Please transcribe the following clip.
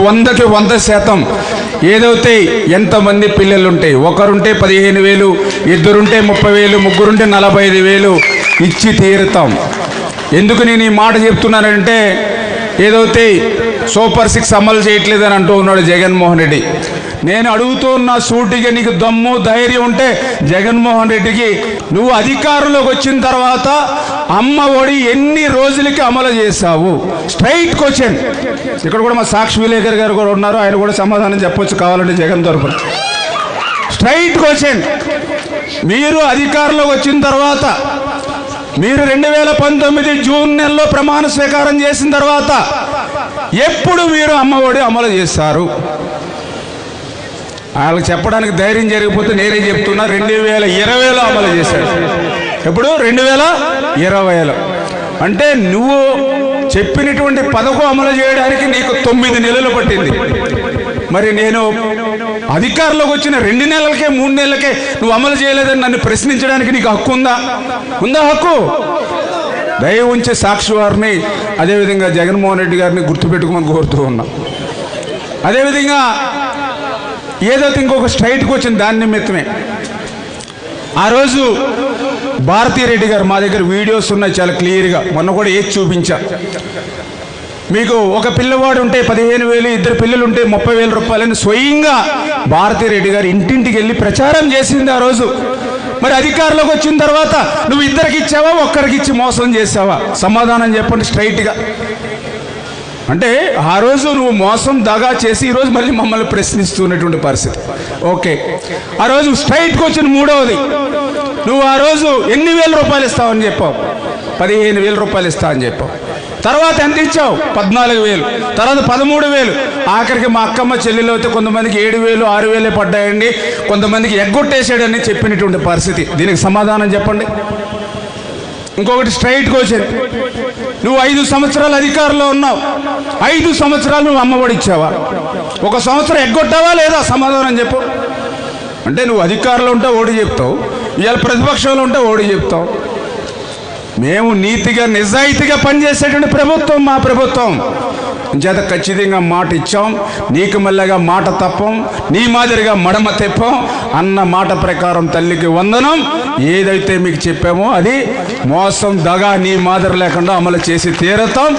100కి 100% ఏదైతే ఎంతమంది పిల్లలుంటే ఒకరుంటే 15,000, ఇద్దరుంటే 30,000, ముగ్గురుంటే 45,000 ఇచ్చి తీరుతాం. ఎందుకు నేను ఈ మాట చెప్తున్నానంటే ఏదైతే సూపర్ 6 అమలు చేయట్లేదని అంటూ ఉన్నాడు జగన్మోహన్ రెడ్డి. నేను అడుగుతూ ఉన్న సూటిగా నీకు దమ్ము ధైర్యం ఉంటే జగన్మోహన్ రెడ్డికి నువ్వు అధికారంలోకి వచ్చిన తర్వాత అమ్మ ఒడి ఎన్ని రోజులకి అమలు చేశావు? Straight question. ఇక్కడ కూడా మా సాక్షి విలేకర్ గారు కూడా ఉన్నారు, ఆయన కూడా సమాధానం చెప్పొచ్చు కావాలంటే జగన్ తరపున. Straight question. మీరు అధికారంలోకి వచ్చిన తర్వాత మీరు 2019 జూన్ నెలలో ప్రమాణ స్వీకారం చేసిన తర్వాత ఎప్పుడు మీరు అమ్మఒడి అమలు చేస్తారు? వాళ్ళకి చెప్పడానికి ధైర్యం జరిగిపోతే నేనే చెప్తున్నా, 2020లో అమలు చేశాడు. ఎప్పుడు? 2020లో. అంటే నువ్వు చెప్పినటువంటి పథకం అమలు చేయడానికి నీకు 9 నెలలు పట్టింది. మరి నేను అధికారంలోకి వచ్చిన 2 నెలలకే 3 నెలలకే నువ్వు అమలు చేయలేదని నన్ను ప్రశ్నించడానికి నీకు హక్కు ఉందా? ఉందా హక్కు? దయ ఉంచే సాక్షి వారిని అదేవిధంగా జగన్మోహన్ రెడ్డి గారిని గుర్తుపెట్టుకోమని కోరుతూ ఉన్నా. అదేవిధంగా ఏదైతే ఇంకొక స్ట్రైట్కి వచ్చింది దాని నిమిత్తమే ఆ రోజు భారతీరెడ్డి గారు మా దగ్గర వీడియోస్ ఉన్నాయి చాలా క్లియర్గా, మొన్న కూడా ఏది చూపించా మీకు. ఒక పిల్లవాడు ఉంటే 15,000, ఇద్దరు పిల్లలు ఉంటే 30,000 రూపాయలని స్వయంగా భారతీరెడ్డి గారు ఇంటింటికి వెళ్ళి ప్రచారం చేసింది ఆ రోజు. మరి అధికారంలోకి వచ్చిన తర్వాత నువ్వు ఇద్దరికి ఇచ్చావా, ఒక్కరికి ఇచ్చి మోసం చేసావా? సమాధానం చెప్పండి స్ట్రైట్గా. అంటే ఆ రోజు నువ్వు మోసం దగా చేసి ఈరోజు మళ్ళీ మమ్మల్ని ప్రశ్నిస్తున్నటువంటి పరిస్థితి. ఓకే, ఆ రోజు స్ట్రైట్కి వచ్చిన మూడవది, నువ్వు ఆ రోజు ఎన్ని వేల రూపాయలు ఇస్తావని చెప్పావు? 15,000 రూపాయలు ఇస్తా అని చెప్పావు. తర్వాత ఎంత ఇచ్చావు? 14,000. తర్వాత 13,000. ఆఖరికి మా అక్కమ్మ చెల్లెలు అయితే కొంతమందికి 7,000, 6,000 పడ్డాయండి, కొంతమందికి ఎగ్గొట్టేసాడని చెప్పినటువంటి పరిస్థితి. దీనికి సమాధానం చెప్పండి. ఇంకొకటి స్ట్రైట్ క్వశ్చన్. నువ్వు 5 సంవత్సరాలు అధికారంలో ఉన్నావు, 5 సంవత్సరాలు నువ్వు అమ్మఒడి ఇచ్చావా? 1 సంవత్సరం ఎగ్గొట్టావా లేదా? సమాధానం చెప్పు. అంటే నువ్వు అధికారంలో ఉంటే ఓడి చెప్తావు, ఇవాళ ప్రతిపక్షంలో ఉంటే ఓడి చెప్తావు. మేము నీతిగా నిజాయితీగా పనిచేసేటువంటి ప్రభుత్వం మా ప్రభుత్వం. చేత ఖచ్చితంగా మాట ఇచ్చాం, నీకు మళ్ళగా మాట తప్పం, నీ మాదిరిగా మడమ తెప్పం అన్న మాట ప్రకారం తల్లికి వందనం. ఏదైతే మీకు చెప్పామో అది మోసం దగా నీ మాదిరి లేకుండా అమలు చేసి తీరుతాం.